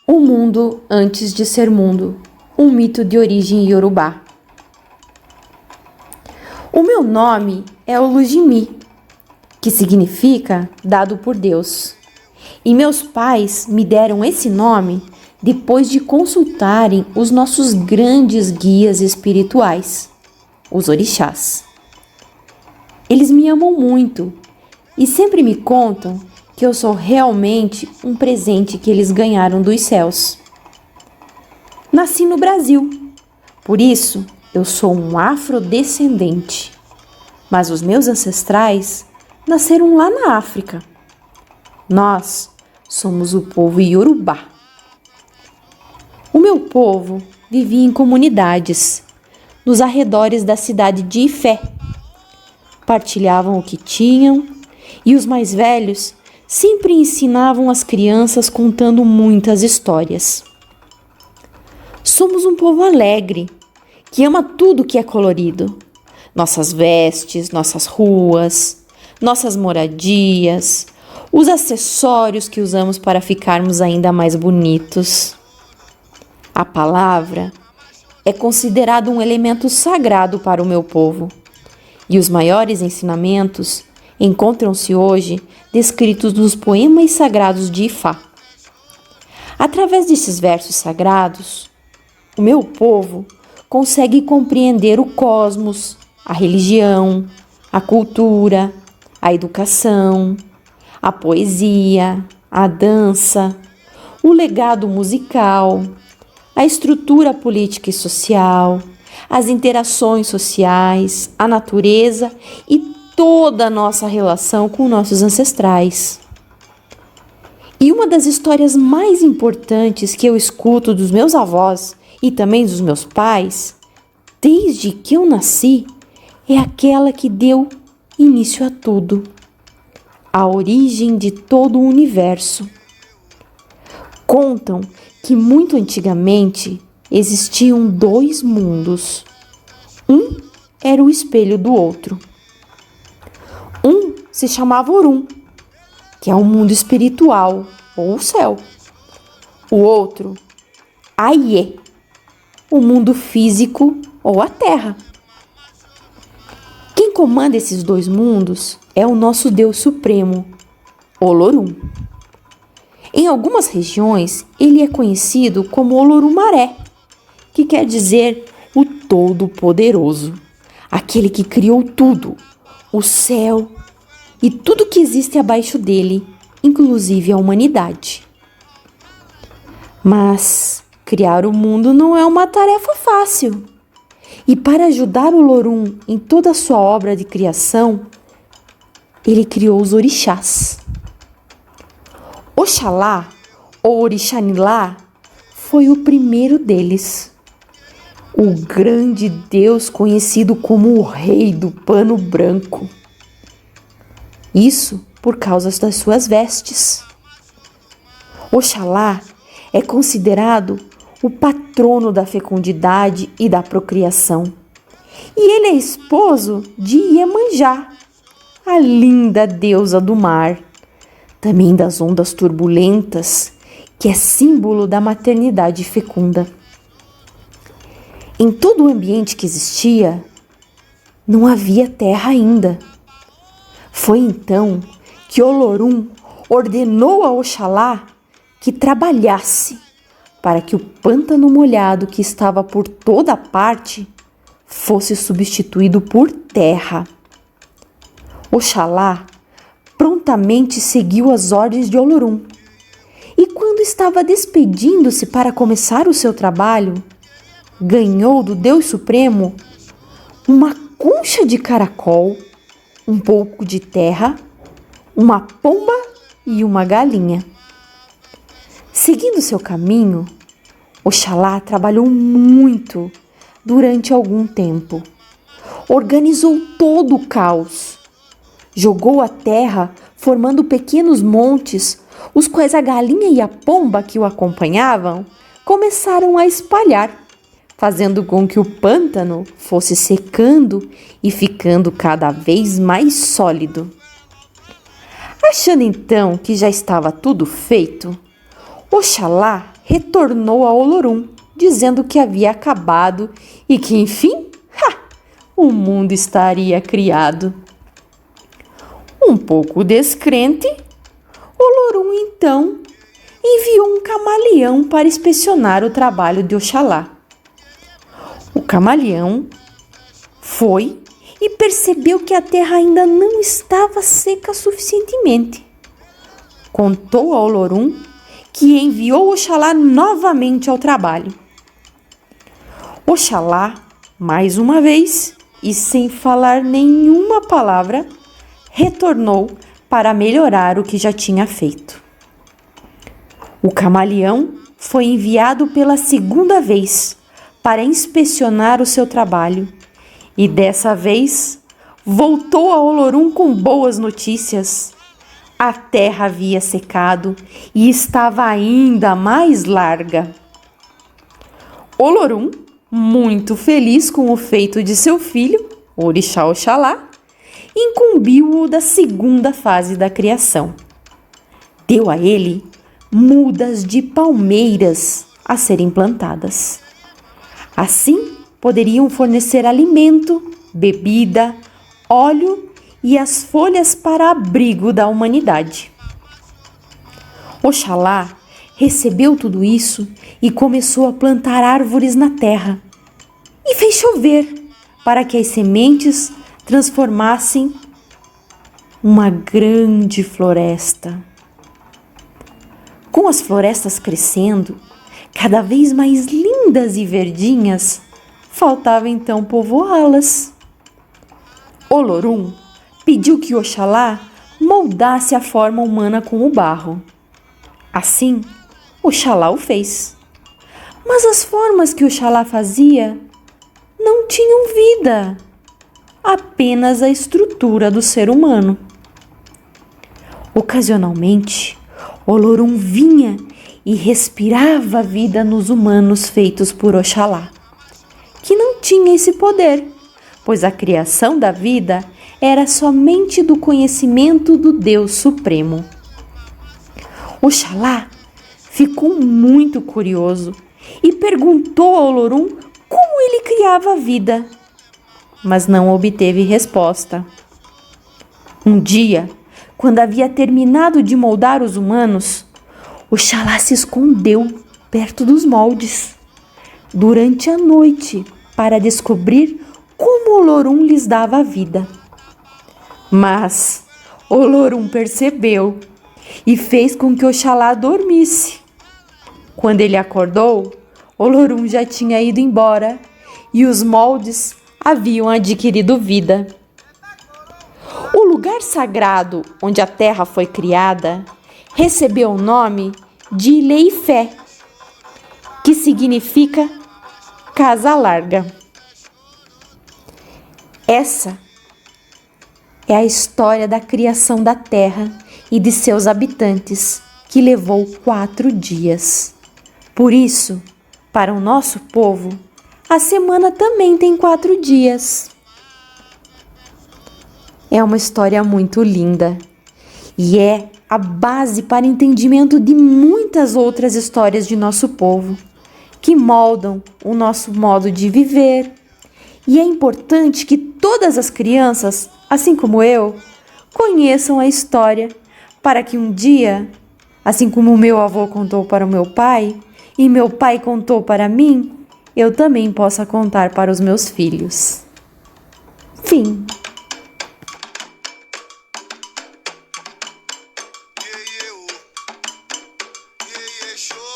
O mundo antes de ser mundo, um mito de origem iorubá. O meu nome é Olujimi, que significa dado por Deus. E meus pais me deram esse nome depois de consultarem os nossos grandes guias espirituais, os orixás. Eles me amam muito e sempre me contam que eu sou realmente um presente que eles ganharam dos céus. Nasci no Brasil, por isso eu sou um afrodescendente, mas os meus ancestrais nasceram lá na África. Nós somos o povo Iorubá. O meu povo vivia em comunidades, nos arredores da cidade de Ifé. Partilhavam o que tinham e os mais velhos sempre ensinavam as crianças contando muitas histórias. Somos um povo alegre, que ama tudo que é colorido. Nossas vestes, nossas ruas, nossas moradias, os acessórios que usamos para ficarmos ainda mais bonitos. A palavra é considerada um elemento sagrado para o meu povo, e os maiores ensinamentos encontram-se hoje descritos nos poemas sagrados de Ifá. Através desses versos sagrados, o meu povo consegue compreender o cosmos, a religião, a cultura, a educação, a poesia, a dança, o legado musical, a estrutura política e social, as interações sociais, a natureza e toda a nossa relação com nossos ancestrais. E uma das histórias mais importantes que eu escuto dos meus avós e também dos meus pais, desde que eu nasci, é aquela que deu início a tudo, a origem de todo o universo. Contam que muito antigamente existiam dois mundos. Um era o espelho do outro. Um se chamava Orum, que é o mundo espiritual, ou o céu. O outro, Aiê, o mundo físico, ou a terra. Quem comanda esses dois mundos é o nosso Deus Supremo, Olorum. Em algumas regiões, ele é conhecido como Olorumaré, que quer dizer o Todo-Poderoso, aquele que criou tudo, o céu e tudo que existe abaixo dele, inclusive a humanidade. Mas criar o mundo não é uma tarefa fácil. E para ajudar o Olorum em toda a sua obra de criação, ele criou os orixás. Oxalá, ou Orixanilá, foi o primeiro deles. O grande Deus conhecido como o Rei do Pano Branco. Isso por causa das suas vestes. Oxalá é considerado o patrono da fecundidade e da procriação. E ele é esposo de Iemanjá, a linda deusa do mar, também das ondas turbulentas, que é símbolo da maternidade fecunda. Em todo o ambiente que existia, não havia terra ainda. Foi então que Olorum ordenou a Oxalá que trabalhasse para que o pântano molhado que estava por toda parte fosse substituído por terra. Oxalá prontamente seguiu as ordens de Olorum e, quando estava despedindo-se para começar o seu trabalho, ganhou do Deus Supremo uma concha de caracol, um pouco de terra, uma pomba e uma galinha. Seguindo seu caminho, Oxalá trabalhou muito durante algum tempo. Organizou todo o caos. Jogou a terra, formando pequenos montes, os quais a galinha e a pomba que o acompanhavam começaram a espalhar, fazendo com que o pântano fosse secando e ficando cada vez mais sólido. Achando então que já estava tudo feito, Oxalá retornou a Olorum, dizendo que havia acabado e que, enfim, o mundo estaria criado. Um pouco descrente, Olorum então enviou um camaleão para inspecionar o trabalho de Oxalá. O camaleão foi e percebeu que a terra ainda não estava seca suficientemente. Contou a Olorum que enviou Oxalá novamente ao trabalho. Oxalá, mais uma vez, e sem falar nenhuma palavra, retornou para melhorar o que já tinha feito. O camaleão foi enviado pela segunda vez para inspecionar o seu trabalho e dessa vez voltou a Olorum com boas notícias. A terra havia secado e estava ainda mais larga. Olorum, muito feliz com o feito de seu filho, Orixá Oxalá, incumbiu-o da segunda fase da criação. Deu a ele mudas de palmeiras a serem plantadas. Assim, poderiam fornecer alimento, bebida, óleo e as folhas para abrigo da humanidade. Oxalá recebeu tudo isso e começou a plantar árvores na terra e fez chover para que as sementes transformassem uma grande floresta. Com as florestas crescendo, cada vez mais lindas e verdinhas, faltava então povoá-las. Olorum pediu que Oxalá moldasse a forma humana com o barro. Assim, Oxalá o fez. Mas as formas que Oxalá fazia não tinham vida, apenas a estrutura do ser humano. Ocasionalmente, Olorum vinha e respirava a vida nos humanos feitos por Oxalá, que não tinha esse poder, pois a criação da vida era somente do conhecimento do Deus Supremo. Oxalá ficou muito curioso e perguntou ao Olorum como ele criava a vida, mas não obteve resposta. Um dia, quando havia terminado de moldar os humanos, Oxalá se escondeu perto dos moldes durante a noite para descobrir como Olorum lhes dava a vida. Mas Olorum percebeu e fez com que Oxalá dormisse. Quando ele acordou, Olorum já tinha ido embora e os moldes haviam adquirido vida. O lugar sagrado onde a terra foi criada recebeu o nome de Ilê-Ifé, que significa casa larga. Essa é a história da criação da terra e de seus habitantes, que levou 4 dias. Por isso, para o nosso povo, a semana também tem 4 dias. É uma história muito linda e é a base para entendimento de muitas outras histórias de nosso povo, que moldam o nosso modo de viver. E é importante que todas as crianças, assim como eu, conheçam a história, para que um dia, assim como o meu avô contou para o meu pai, e meu pai contou para mim, eu também possa contar para os meus filhos. Fim. Show.